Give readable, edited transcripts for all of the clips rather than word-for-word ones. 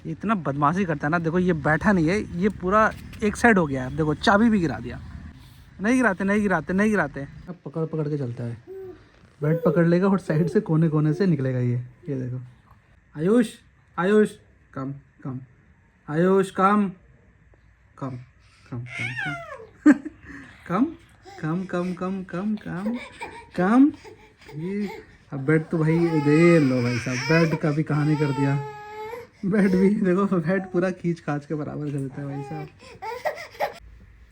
ये इतना बदमाशी करता है ना। देखो ये बैठा नहीं है, ये पूरा एक साइड हो गया है। देखो चाबी भी गिरा दिया। नहीं गिराते नहीं गिराते नहीं गिराते। अब पकड़ पकड़ के चलता है। बेड पकड़ लेगा और साइड से कोने कोने से निकलेगा ये देखो। आयुष, आयुष कम कम, आयुष कम कम कम कम कम कम कम कम कम कम। ये अब बेड तो भाई दे लो भाई साहब, बेड का भी कहानी कर दिया। बेड भी देखो, बेड पूरा खींच खाच के बराबर कर देता है भाई साहब।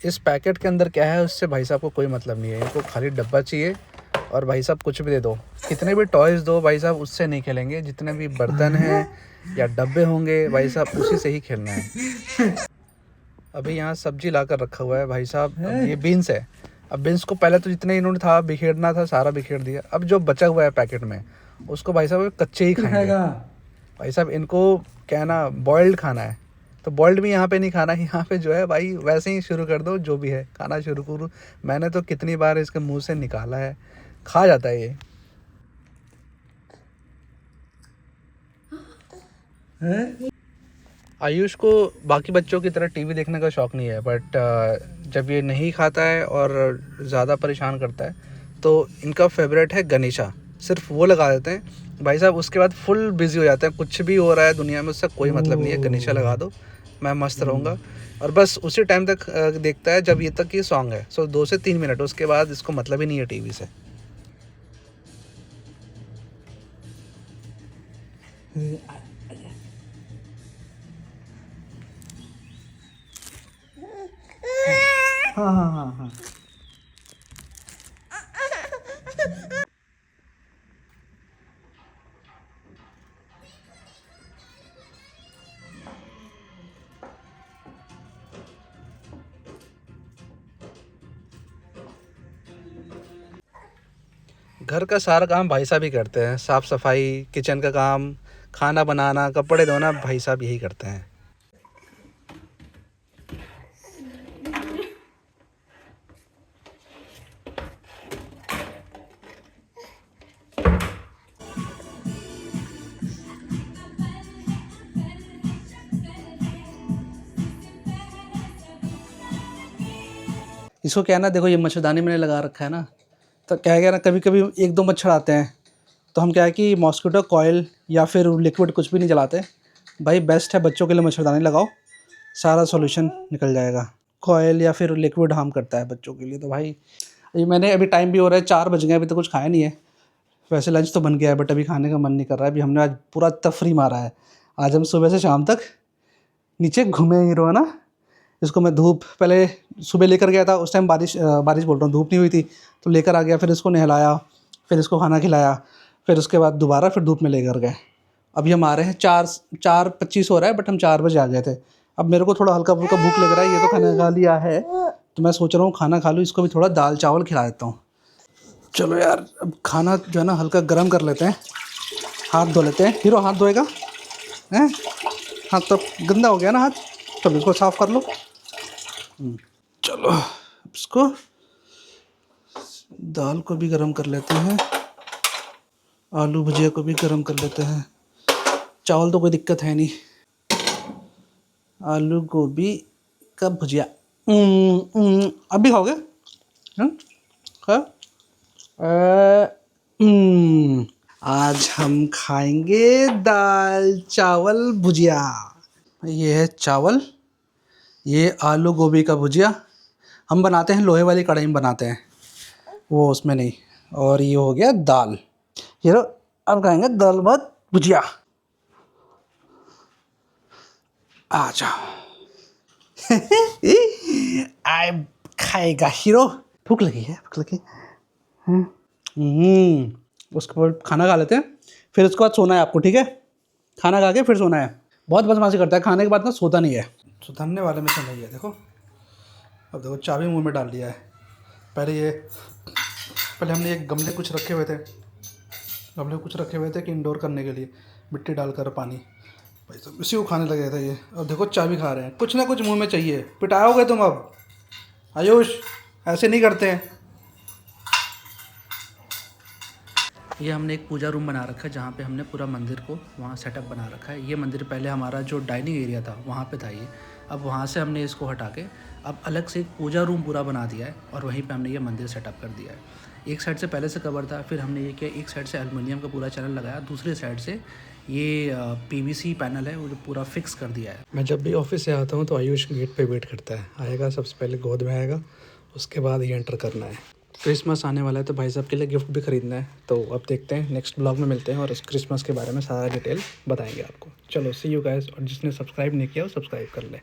इस पैकेट के अंदर क्या है उससे भाई साहब को कोई मतलब नहीं है। इनको खाली डब्बा चाहिए और भाई साहब कुछ भी दे दो, कितने भी टॉयज़ दो भाई साहब उससे नहीं खेलेंगे। जितने भी बर्तन हैं या डब्बे होंगे भाई साहब उसी से ही खेलना है। अभी यहाँ सब्जी ला कर रखा हुआ है भाई साहब। अब ये बीन्स है। अब बीन्स को पहले तो जितने इन्होंने था बिखेरना था सारा बिखेर दिया। अब जो बचा हुआ है पैकेट में उसको भाई साहब कच्चे ही खाएंगे। भाई साहब इनको क्या है ना, बॉइल्ड खाना है। तो बॉइल्ड भी यहाँ पे नहीं खाना है। यहाँ पे जो है भाई वैसे ही शुरू कर दो, जो भी है खाना शुरू करो। मैंने तो कितनी बार इसके मुंह से निकाला है, खा जाता है ये। आयुष को बाकी बच्चों की तरह टीवी देखने का शौक़ नहीं है, बट जब ये नहीं खाता है और ज़्यादा परेशान करता है तो इनका फेवरेट है गनीशा। सिर्फ वो लगा देते हैं भाई साहब, उसके बाद फुल बिजी हो जाते हैं। कुछ भी हो रहा है दुनिया में उससे कोई मतलब नहीं है, गनीशा लगा दो मैं मस्त रहूँगा। और बस उसी टाइम तक देखता है जब ये तक ये सॉन्ग है। सो 2 से 3 मिनट, उसके बाद इसको मतलब ही नहीं है टीवी से। हाँ हाँ हाँ हाँ। घर का सारा काम भाई साहब ही करते हैं। साफ़ सफाई, किचन का काम, खाना बनाना, कपड़े धोना भाई साहब यही करते हैं। इसको क्या है ना, देखो ये मच्छरदानी मैंने लगा रखा है ना, तो क्या है ना, कभी कभी 1-2 मच्छर आते हैं तो हम क्या है कि मॉस्किटो कॉइल या फिर लिक्विड कुछ भी नहीं जलाते भाई। बेस्ट है बच्चों के लिए मच्छरदानी लगाओ, सारा सॉल्यूशन निकल जाएगा। कॉइल या फिर लिक्विड हार्म करता है बच्चों के लिए। तो भाई ये मैंने अभी टाइम भी हो रहा है 4 बज गए, अभी तो कुछ खाया नहीं है। वैसे लंच तो बन गया है बट अभी खाने का मन नहीं कर रहा है। अभी हमने आज पूरा तफरी मारा है। आज हम सुबह से शाम तक नीचे घूमे ही रहो ना। इसको मैं धूप पहले सुबह लेकर गया था, उस टाइम बारिश बोल रहा हूँ, धूप नहीं हुई थी तो लेकर आ गया। फिर इसको नहलाया, फिर इसको खाना खिलाया, फिर उसके बाद दोबारा फिर धूप में लेकर गए। अभी हम आ रहे हैं 4:25 हो रहा है बट हम 4 बजे आ गए थे। अब मेरे को थोड़ा हल्का फुल्का भूख लग रहा है। ये तो खाना खा लिया है तो मैं सोच रहा हूँ खाना खा लूँ, इसको भी थोड़ा दाल चावल खिला देता हूँ। चलो यार, अब खाना जो है ना हल्का गर्म कर लेते हैं। हाथ धो लेते हैं। हीरो हाथ धोएगा हैं? हाथ तो गंदा हो गया ना हाथ, चलो इसको साफ़ कर लो। चलो इसको दाल को भी गरम कर लेते हैं, आलू भुजिया को भी गरम कर लेते हैं। चावल तो कोई दिक्कत है नहीं। आलू गोभी का भुजिया अभी खाओगे? आज हम खाएंगे दाल चावल भुजिया। ये है चावल, ये आलू गोभी का भुजिया। हम बनाते हैं लोहे वाली कढ़ाई में बनाते हैं, वो उसमें नहीं। और ये हो गया दाल। ये लो, अब खाएंगे दाल भात भुजिया। आ जाओ। आए खाएगा हीरो। भूख लगी है, भूख लगी। उसके बाद खाना खा लेते हैं, फिर उसके बाद सोना है आपको, ठीक है? खाना खा के फिर सोना है। बहुत बदमाशी करता है, खाने के बाद ना सोता नहीं है। सुधरने वाले में से नहीं है। देखो अब देखो चाबी मुंह में डाल दिया है। पहले हमने एक गमले कुछ रखे हुए थे कि इंडोर करने के लिए, मिट्टी डालकर पानी, भाई साहब इसी को खाने लगे थे ये। अब देखो चाबी खा रहे हैं, कुछ ना कुछ मुंह में चाहिए। पिटाओगे तुम अब। आयुष ऐसे नहीं करते हैं। ये हमने एक पूजा रूम बना रखा है जहाँ पे हमने पूरा मंदिर को वहाँ सेटअप बना रखा है। ये मंदिर पहले हमारा जो डाइनिंग एरिया था वहाँ पे था ये, अब वहाँ से हमने इसको हटा के अब अलग से एक पूजा रूम पूरा बना दिया है और वहीं पे हमने ये मंदिर सेटअप कर दिया है। एक साइड से पहले से कवर था, फिर हमने ये किया एक साइड से एल्युमिनियम का पूरा चैनल लगाया, दूसरे साइड से ये पीवीसी पैनल है वो जो पूरा फिक्स कर दिया है। मैं जब भी ऑफिस से आता हूँ तो आयुष गेट पे वेट करता है, आएगा सबसे पहले गोद में आएगा, उसके बाद ही एंटर करना है। क्रिसमस आने वाला है तो भाई साहब के लिए गिफ्ट भी खरीदना है, तो अब देखते हैं नेक्स्ट ब्लॉग में मिलते हैं और उस क्रिसमस के बारे में सारा डिटेल बताएंगे आपको। चलो सी यू गाइस, और जिसने सब्सक्राइब नहीं किया वो सब्सक्राइब कर ले।